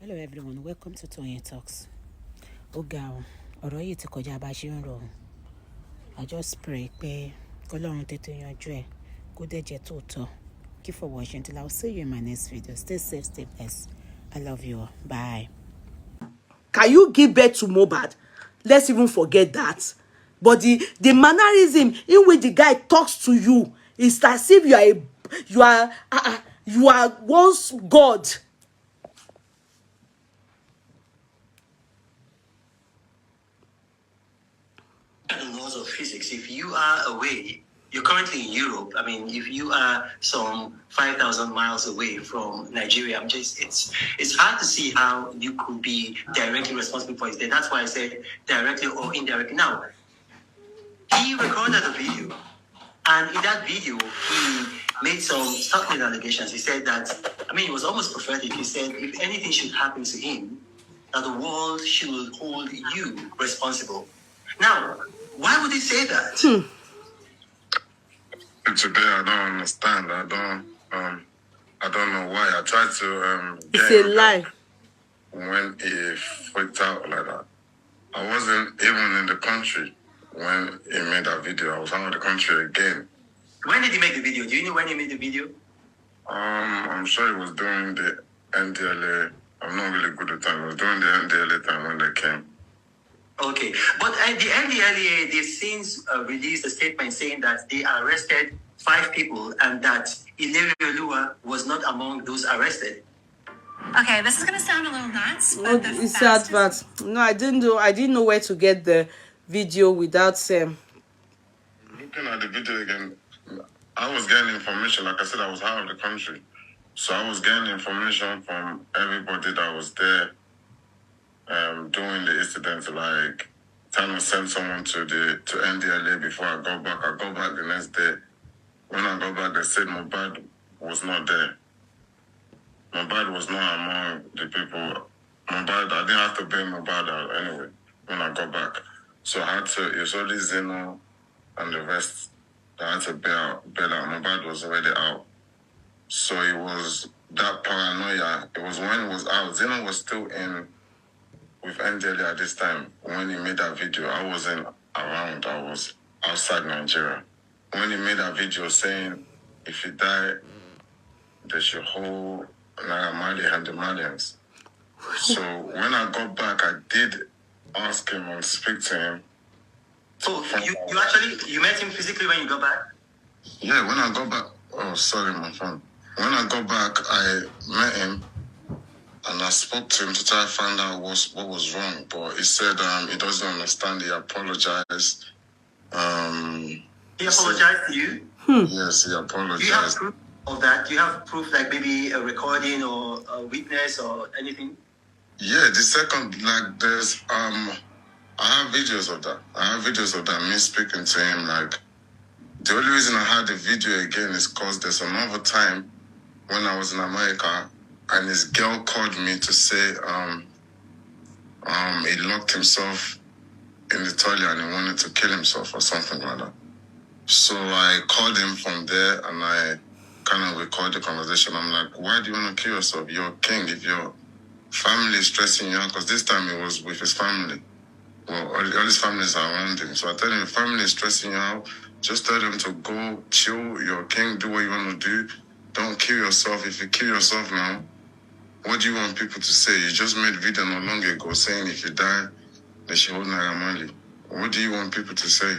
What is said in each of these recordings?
Hello everyone, welcome to Toyeen Talks. Ogao, ọ̀rọ̀ yìí ti kọjá bá ṣe ń rò. I just pray pé k'Ọlọ́run tètè yanjú ẹ̀ kó dẹ̀ jẹ́ tòótọ́. Thank you for watching. Till I'll see you in my next video. Stay safe, stay blessed. I love you all. Bye. Can you give birth to Mohbad? Let's even forget that. But the mannerism in which the guy talks to you is as if you are once God. The laws of physics. If you are away, you're currently in Europe. I mean, if you are some 5,000 miles away from Nigeria, it's hard to see how you could be directly responsible for his death. That's why I said directly or indirectly. Now, he recorded a video, and in that video, he made some startling allegations. He said that, I mean, it was almost prophetic. He said, if anything should happen to him, that the world should hold you responsible. Now, why would he say that? Today, I don't understand. I don't know why. I tried to It's a lie. When he freaked out like that. I wasn't even in the country when he made that video. I was out of the country again. When did he make the video? Do you know when he made the video? I'm sure he was doing the NDLA. I'm not really good at time. He was doing the NDLA time when they came. Okay, but the NDLA, they've since released a statement saying that they arrested 5 people and that Ilerioluwa was not among those arrested. Okay, this is going to sound a little nuts, but It's sad, but no, I didn't know where to get the video without Sam. Looking at the video again, I was getting information. Like I said, I was out of the country, so I was getting information from everybody that was there. Doing the incident, like trying to send someone to NDLA before I go back. I go back the next day. When I go back, they said Mohbad was not there. Mohbad was not among the people. Mohbad, I didn't have to bail Mohbad out anyway when I got back. So I had to, it's only Reno and the rest that I had to bail out. Mohbad was already out. So it was that paranoia. It was when it was out. Reno was still in with NDLA at this time. When he made that video, I wasn't around. I was outside Nigeria. When he made that video saying, if you die, they should hold Naira Marley and the Malians. So when I got back, I did ask him and speak to him. So you met him physically when you got back? Yeah, when I got back, oh, sorry, my phone. When I got back, I met him. And I spoke to him to try to find out what was wrong. But he said he doesn't understand. He apologized. He apologized to you? Yes, he apologized. Do you have proof of that? Do you have proof, like maybe a recording or a witness or anything? Yeah, the second, like there's, I have videos of that. Me speaking to him. Like, the only reason I had the video again is because there's another time when I was in America, and his girl called me to say he locked himself in the toilet and he wanted to kill himself or something like that. So I called him from there and I kind of recorded the conversation. I'm like, why do you want to kill yourself? You're a king. If your family is stressing you out, because this time he was with his family. Well, all his families are around him. So I tell him, if family is stressing you out, just tell them to go chill. You're a king. Do what you want to do. Don't kill yourself. If you kill yourself now, what do you want people to say? You just made a video not long ago saying if you die, they should hold Naira Marley. What do you want people to say?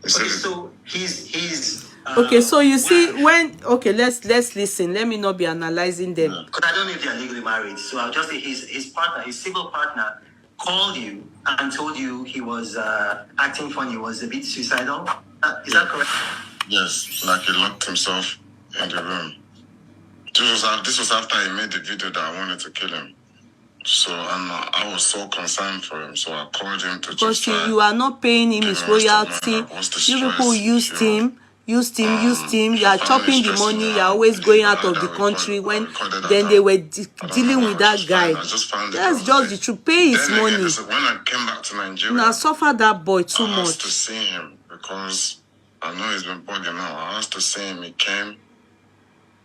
Okay, so he's okay, so you see let's listen. Let me not be analyzing them. Because I don't know if they are legally married. So I'll just say his partner, his civil partner, called you and told you he was acting funny, was a bit suicidal. Is that correct? Yes, like he locked himself in the room. This was after he made the video that I wanted to kill him. So I was so concerned for him. So I called him to just try. You are not paying him his royalty. You people used him. You are chopping the money. You are always going out of the country when then they were dealing with that guy. That's just the truth. Pay his money. Again, when I came back to Nigeria, now suffer that boy too I asked much. to see him because I know he's been bugging out. I asked to see him. He came.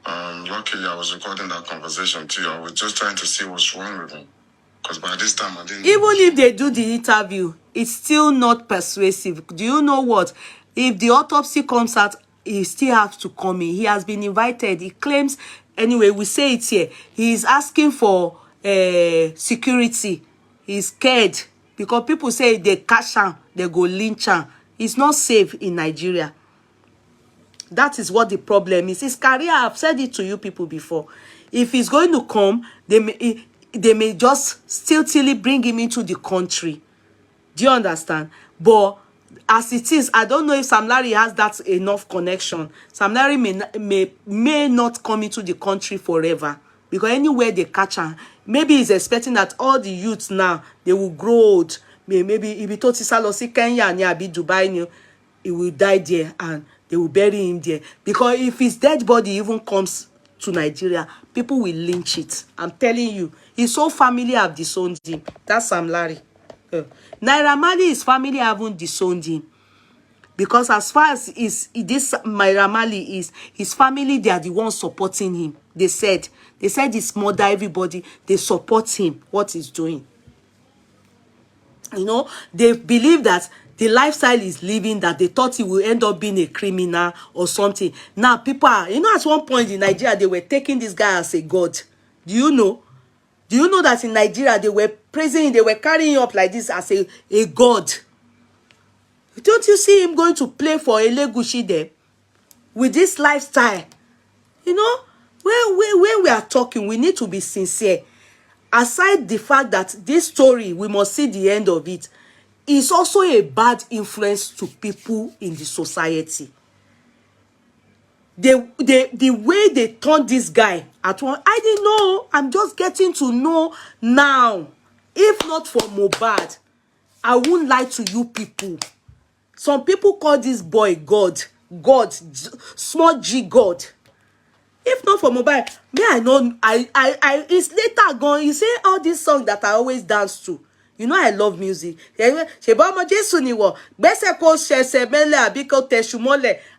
Luckily, I was recording that conversation too. I was just trying to see what's wrong with him. Because by this time, I didn't... Even if they do the interview, it's still not persuasive. Do you know what? If the autopsy comes out, he still has to come in. He has been invited. He claims, anyway, we say it here. He is asking for security. He's scared because people say they catch him, they go lynch him. It's not safe in Nigeria. That is what the problem is. His career, I've said it to you people before. If he's going to come, they may just stealthily bring him into the country. Do you understand? But as it is, I don't know if Sam Larry has that enough connection. Sam Larry may not come into the country forever. Because anywhere they catch him, maybe he's expecting that all the youths now, they will grow old. Maybe if he told Salosi Kenya and Dubai, he will die there and they will bury him there. Because if his dead body even comes to Nigeria, people will lynch it. I'm telling you, his whole family have disowned him. That's Sam Larry. Naira Marley, his family haven't disowned him. Because as far as this Naira Marley is, his family, they are the ones supporting him. They said his mother, everybody, they support him, what he's doing. You know, they believe that the lifestyle is living, that they thought he will end up being a criminal or something. Now, people are, you know, at one point in Nigeria, they were taking this guy as a god. Do you know? Do you know that in Nigeria, they were praising him, they were carrying him up like this as a god? Don't you see him going to play for Elegushi there? With this lifestyle? You know, when we are talking, we need to be sincere. Aside the fact that this story, we must see the end of it, is also a bad influence to people in the society. The way they turned this guy at one, I didn't know. I'm just getting to know now. If not for Mohbad, I won't lie to you people. Some people call this boy God, small G God. If not for Mohbad, me I know it's later gone. You see all these songs that I always dance to. You know I love music. I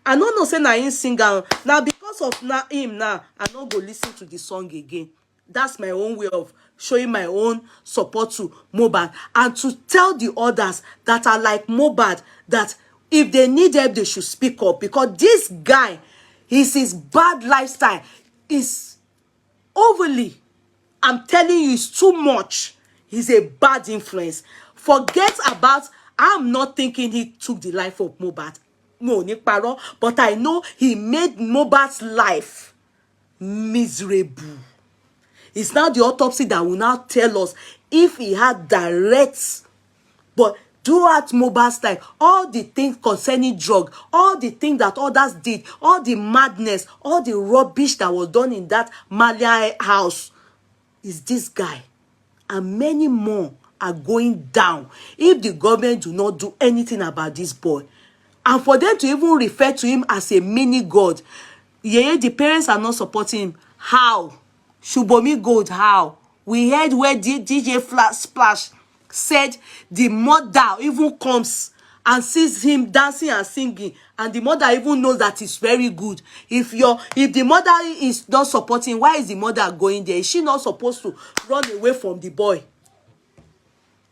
don't know say na him sing now because of him now I don't go listen to the song again. That's my own way of showing my own support to Mohbad and to tell the others that are like Mohbad that if they need help, they should speak up, because this guy, his bad lifestyle is overly, I'm telling you, it's too much. He's a bad influence. Forget about, I'm not thinking he took the life of Mohbad. No, Nikparo, but I know he made Mohbad's life miserable. It's now the autopsy that will now tell us if he had direct, but throughout Mohbad's life, all the things concerning drug, all the things that others did, all the madness, all the rubbish that was done in that Marley house, is this guy. And many more are going down if the government do not do anything about this boy. And for them to even refer to him as a mini god, yeah, the parents are not supporting him. How? Shubomi Gold, how? We heard where DJ Splash said the mother even comes and sees him dancing and singing, and the mother even knows that it's very good. If the mother is not supporting, why is the mother going there? Is she not supposed to run away from the boy?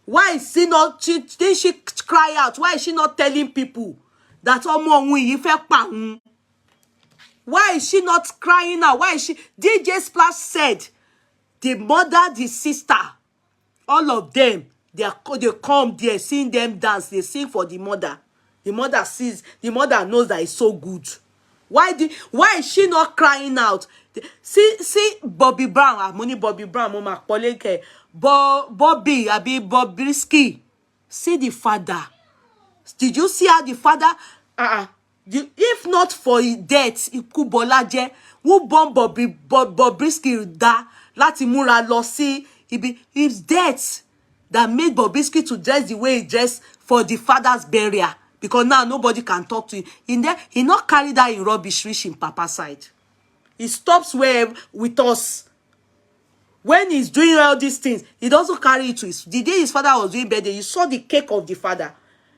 Why is she not? Did she cry out? Why is she not telling people that why is she not crying out? Why is she? DJ Splash said the mother, the sister, all of them, they come there, seeing them dance, they sing for the mother. The mother sees, the mother knows that it's so good. Why is she not crying out? See Bobby Brown, money Bobby Brown, Mama Poleke, Bobby, Bobrisky. See the father. Did you see how the father? If not for his death, Ikú Bọ́lájẹ́, who born Bobrisky da láti múra lọ sí ibi, his death that made Bobrisky to dress the way he dressed for the father's burial, because now nobody can talk to him. In there, he not carry that in rubbish reach in Papa's side. He stops where with us. When he's doing all these things, he doesn't carry it to his. The day his father was doing birthday, you saw the cake of the father.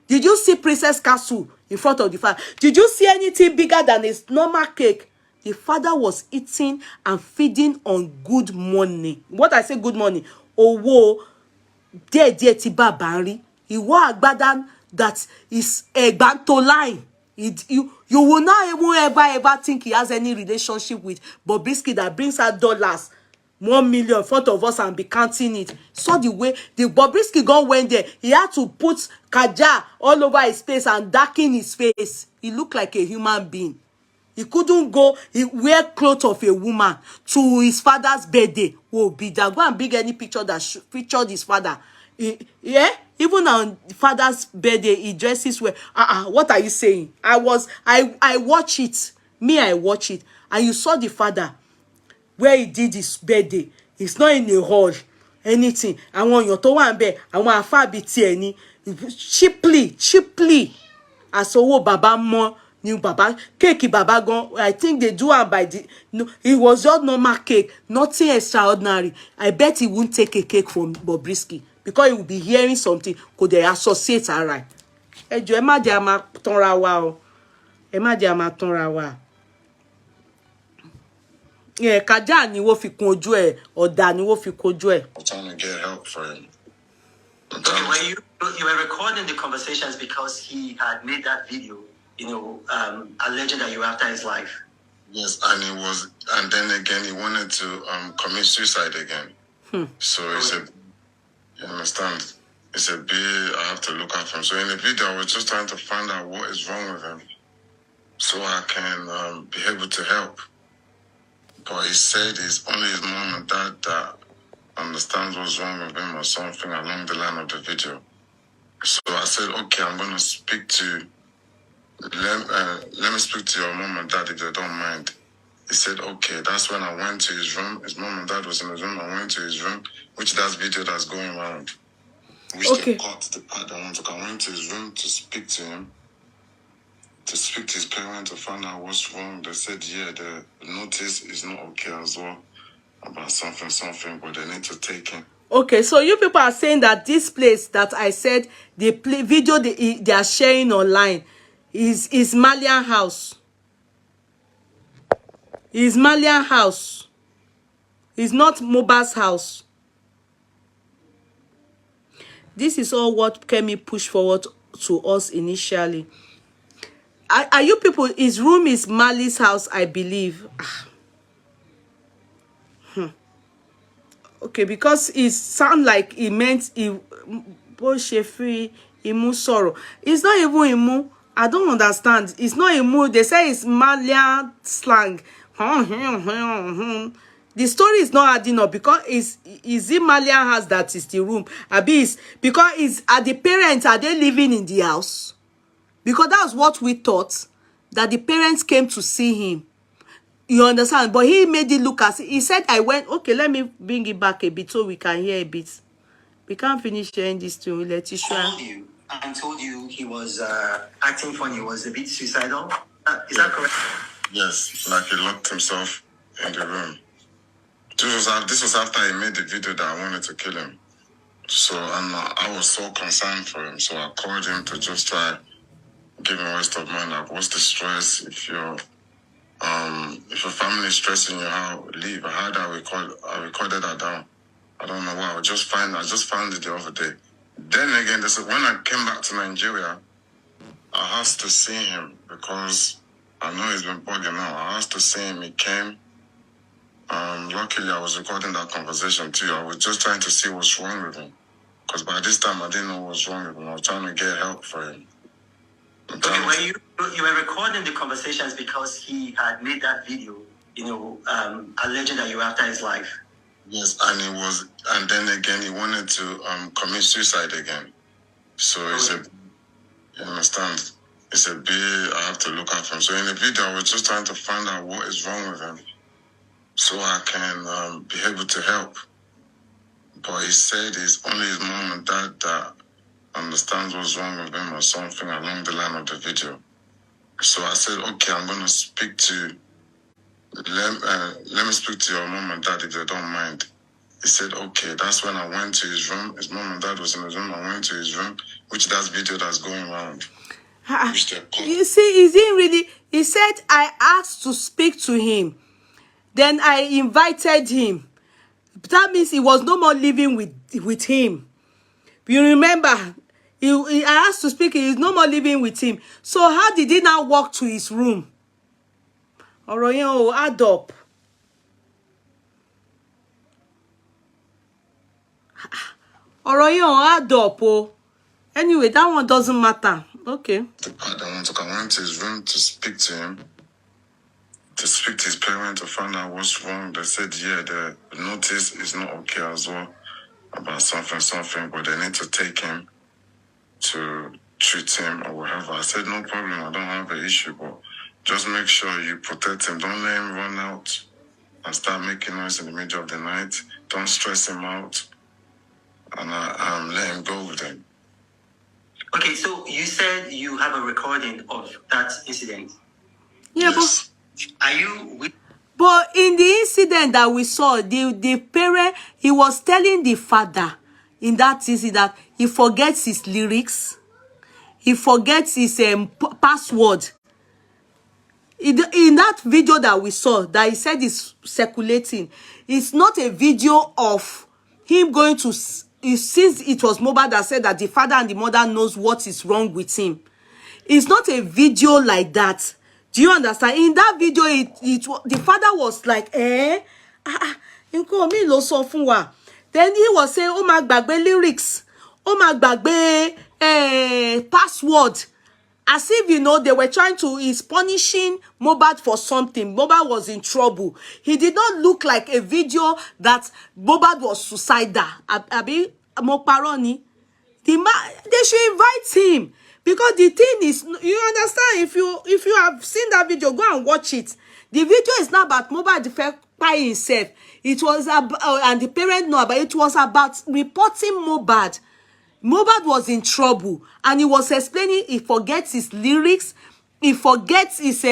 Did you see Princess Castle in front of the father? Did you see anything bigger than a normal cake? the father was eating and feeding on good money. What I say good money? Owó díẹ̀ tí bàbá ń rí. Ìwọ àgbàdá that is to line. You will not even ever think he has any relationship with Bobrisky that brings her dollars, 1 million in front of us and be counting it. So the way the Bobrisky gun went there, he had to put kaja all over his face and darken his face. He looked like a human being. He couldn't go, he wear clothes of a woman to his father's birthday. Oh, be that go and bring any picture that featured his father. Yeah, even on father's birthday, he dresses well. What are you saying? I watch it. I watch it. And you saw the father where he did his birthday. It's not in a hall, anything. Àwọn èèyàn tó wà ńbẹ̀, àwọn àfáà bíi tiẹ̀ ni. Cheaply. As owó bàbá mọ́ ni bàbá cake bàbá gan. I think they do am by the no. It was just normal cake, nothing extraordinary. I bet he won't take a cake from Bobrisky because he will be hearing something. Could they associate ara? Ẹ jọ̀ọ́ ẹ má jẹ́ a máa tanra wa o. Ẹ má jẹ́ a máa tanra wa. Yeah, kaja ni wọ́n fi kun ojú ẹ̀, ọ̀dà ni wọ́n fi kun ojú ẹ̀. I'm trying to get help for him. Okay, when you were recording the conversations because he had made that video, alleging that you were after his life. Yes, and then again he wanted to commit suicide again. So it's you understand? It's a bit I have to look out for him. So in the video I was just trying to find out what is wrong with him, so I can be able to help. But he said it's only his mom and dad that understands what's wrong with him or something along the line of the video. So I said, okay, I'm going to speak to, let me speak to your mom and dad if they don't mind. He said, okay. That's when I went to his room. His mom and dad was in his room. I went to his room, which that's video that's going around. Which Okay. they cut the part I want to. I went to his room to speak to him, to speak to his parents to find out what's wrong. They said, yeah, the notice is not okay as well about something, but they need to take him. Okay, so you people are saying that this place that I said they play video they are sharing online is Malian house. Is Malian house. It's not Moba's house. This is all what Kemi pushed forward to us initially. Are you people? His room is Marley's house, I believe. Okay, because it sound like he meant Imu sorrow. It's not even Imu. I don't understand. It's not Imu. They say it's Malian slang. The story is not adding up because is it Malian house that is the room? Abis because are the parents, are they living in the house? Because that's what we thought, that the parents came to see him. You understand? But he made it look as he said, I went, okay, let me bring it back a bit so we can hear a bit. We can't finish hearing this to Letitia. I told you he was acting funny, he was a bit suicidal. Is that correct? Yes, like he locked himself in the room. This was after he made the video that I wanted to kill him. So I was so concerned for him. So I called him to just try give him rest of mind. Like, what's the stress? If your family is stressing you out, leave. I recorded that down. I don't know why. I just found it the other day. Then again, when I came back to Nigeria, I asked to see him because I know he's been bugging out. I asked to see him. He came. Luckily, I was recording that conversation too. I was just trying to see what's wrong with him. Because by this time, I didn't know what was wrong with him. I was trying to get help for him. Okay, when you were recording the conversations because he had made that video, alleging that you were after his life. Yes, and then again he wanted to commit suicide again. So you understand? It's a bit I have to look out for him. So in the video, I was just trying to find out what is wrong with him, so I can be able to help. But he said it's only his mom and dad that understands what's wrong with him or something along the line of the video. So I said, okay, I'm going to speak to, let me speak to your mom and dad if they don't mind. He said, okay. That's when I went to his room. His mom and dad was in his room. I went to his room, which that's video that's going around. You see, is he He said, I asked to speak to him. Then I invited him. That means he was no more living with him. You remember, I asked to speak, he is no more living with him. So how did he now walk to his room? Ọ̀rọ̀ yẹn ò add up. Ọ̀rọ̀ yẹn ò add up o. Anyway, that one doesn't matter. Okay. I went to his room to speak to him, to speak to his parents to find out what's wrong. They said, yeah, the notice is not okay as well about something, but they need to take him to treat him or whatever. I said, no problem, I don't have an issue, but just make sure you protect him. Don't let him run out and start making noise in the middle of the night. Don't stress him out, and let him go with him. Okay, so you said you have a recording of that incident. Yeah, Yes. Are you? but in the incident that we saw, the parent, he was telling the father in that incident that he forgets his lyrics, he forgets his password. In that video that we saw, that he said is circulating, it's not a video of him going to, since it was Mohbad that said that the father and the mother knows what is wrong with him. It's not a video like that. Do you understand? In that video, the father was like, nǹkan mi ló sọ fún wa. Then he was saying, ó máa gbàgbé lyrics, ó máa gbàgbé password. As if, you know, they were trying to, he's punishing Mohbad for something. Mohbad was in trouble. He did not look like a video that Mohbad was suicidal. Abi, mo parọ́ ni. They should invite him. Because the thing is, you understand, if you have seen that video, go and watch it. The video is not about Mohbad by himself. It was about, and the parent know about it, was about reporting Mohbad. Mohbad was in trouble, and he was explaining he forgets his lyrics, he forgets his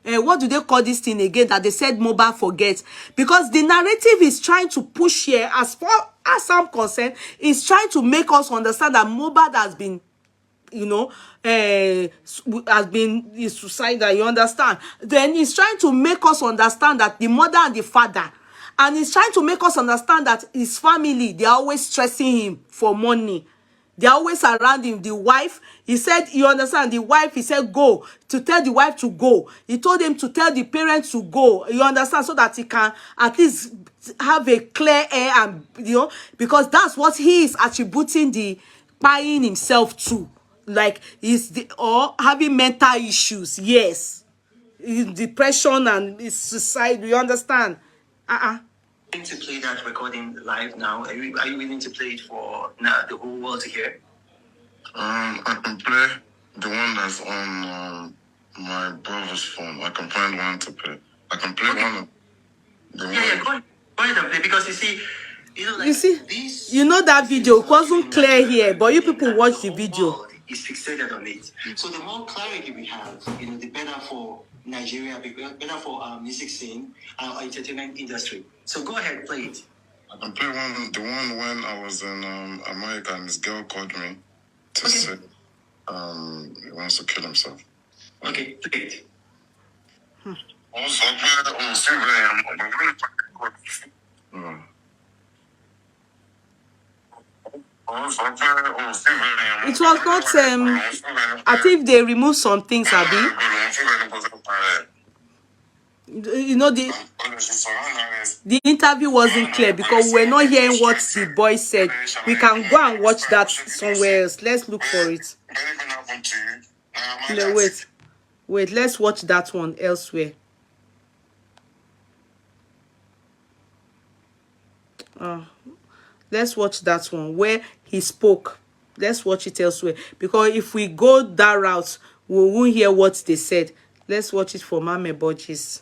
what do they call this thing again that they said Mohbad forgets, because the narrative is trying to push here, as far as I'm concerned, is trying to make us understand that Mohbad has been, you know, has been suicidal, you understand? Then he's trying to make us understand that the mother and the father, and he's trying to make us understand that his family, they're always stressing him for money. They're always around him. The wife, he said, you understand, the wife, he said, go, to tell the wife to go. He told him to tell the parents to go, you understand, so that he can at least have a clear air, and, you know, because that's what he is attributing the buying himself to. Like, or having mental issues, yes. Depression and suicide, you understand? To play that recording live now? Are you willing to play it for the whole world to hear? I can play the one that's on my brother's phone. I can find one to play. I can play one of the one. Go ahead and play, because you see, like, you see, this, you know, that video wasn't clear here, but you people watch the video. Is fixated on it. So the more clarity we have, the better for Nigeria, better for our music scene, our entertainment industry. So go ahead, play it. I can play the one when I was in America and this girl called me to say he wants to kill himself. Okay, play it. It was not, I think they removed some things, Abi. You know, the interview wasn't clear because we're not hearing what the boy said. We can go and watch that somewhere else. Let's look for it. No, wait, let's watch that one elsewhere. Let's watch that one where he spoke. Let's watch it elsewhere, because if we go that route, we won't hear what they said. Let's watch it for Mame Borges.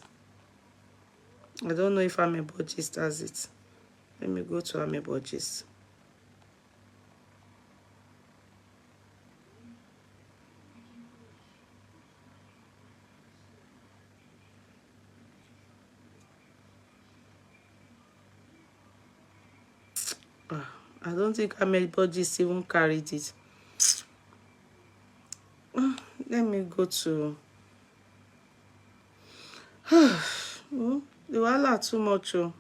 I don't know if Mame Borges does it. Let me go to Mame Borges. I don't think Mame Borges even carried it. Let me go to Oh, the wahala too much. Oh.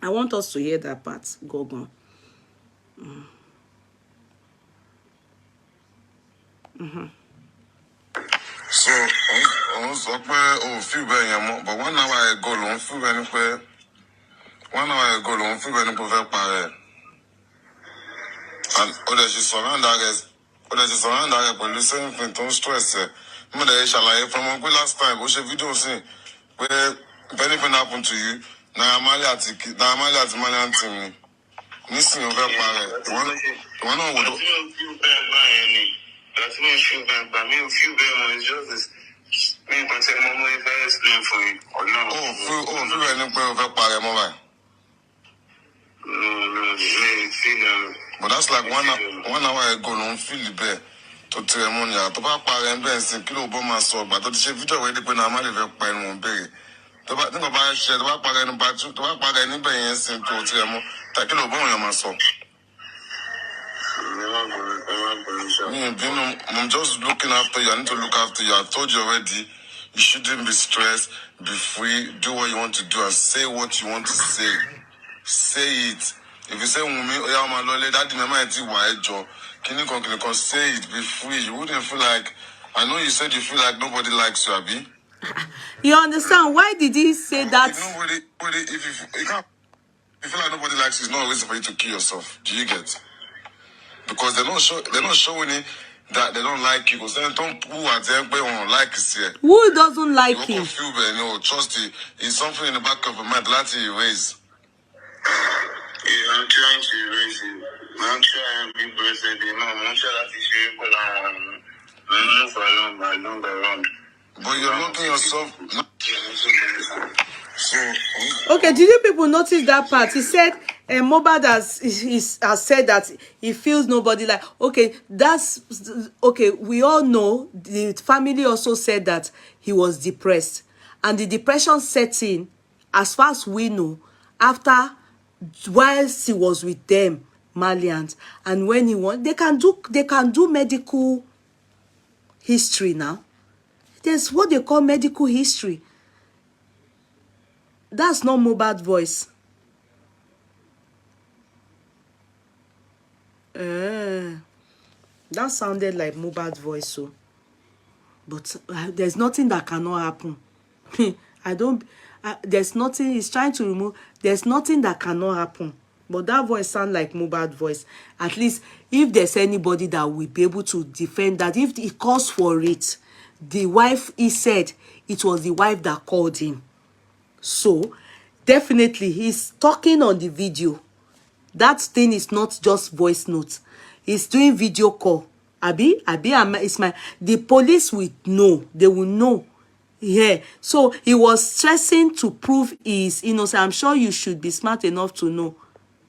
I want us to hear that part. Go on. So, on sọ pé o feel bẹ́ẹ̀ yẹn mọ́, but 1 hour ago lòun feel bẹ́ẹ̀ ni pé 1 hour ago lòun feel bẹ́ẹ̀ ni pé ó fẹ́ parẹ́. And ó dẹ̀ ṣe surround rẹ̀ pẹ̀lú same thing tó ń stress ẹ̀. Mo dẹ̀ ṣàlàyé fún ọmọ pé last time ó ṣe fídíò sí pé if anything happen to you, Naira Marley àti Marley àǹtí mi nísìnyí ó fẹ́ parẹ́. Ìwọ náà wò ó. That's not feel bad, but me feel bad. It's just this. Me can take my money if I explain for you or no. Feel bad. No, but that's like 1 hour ago. No feel bad. To tell money, to buy power and bench, kilo bomb so, but to the video where they put a money for paying one big. To buy think about share, to buy power and buy to buy power and bench, to tell them that kilo bomb your muscle. I'm just looking after you. I need to look after you. I told you already. You shouldn't be stressed. Be free. Do what you want to do and say what you want to say. Say it. If you say, "Oh my lord, that can you say it? Be free." You wouldn't feel like. I know you said you feel like nobody likes you, Abi. You understand? Why did he say that? If you feel like nobody likes you, it's not a reason for you to kill yourself. Do you get? Because they're not showing it that they don't like you. Because they don't who are there won't like it here. Who doesn't like him? You feel bad, trust it. It's something in the back of your mind that you erase. Yeah, I'm trying to erase it. I'm trying to be blessed. I'm trying to move around. But you're looking yourself. So, okay, did you people notice that part? He said Mohbad has said that he feels nobody like. Okay, that's okay. We all know the family also said that he was depressed, and the depression set in, as far as we know, after whilst he was with them, Malians, and when he won, they can do medical history now. There's what they call medical history. That's not Mohbad voice. That sounded like Mohbad voice, so. But there's nothing that cannot happen. There's nothing, he's trying to remove, there's nothing that cannot happen. But that voice sounds like Mohbad voice. At least, if there's anybody that will be able to defend that, if he calls for it, the wife, he said, it was the wife that called him. So, definitely, he's talking on the video. That thing is not just voice notes. He's doing video call. The police will know. They will know. Yeah. So, he was stressing to prove his innocence. I'm sure you should be smart enough to know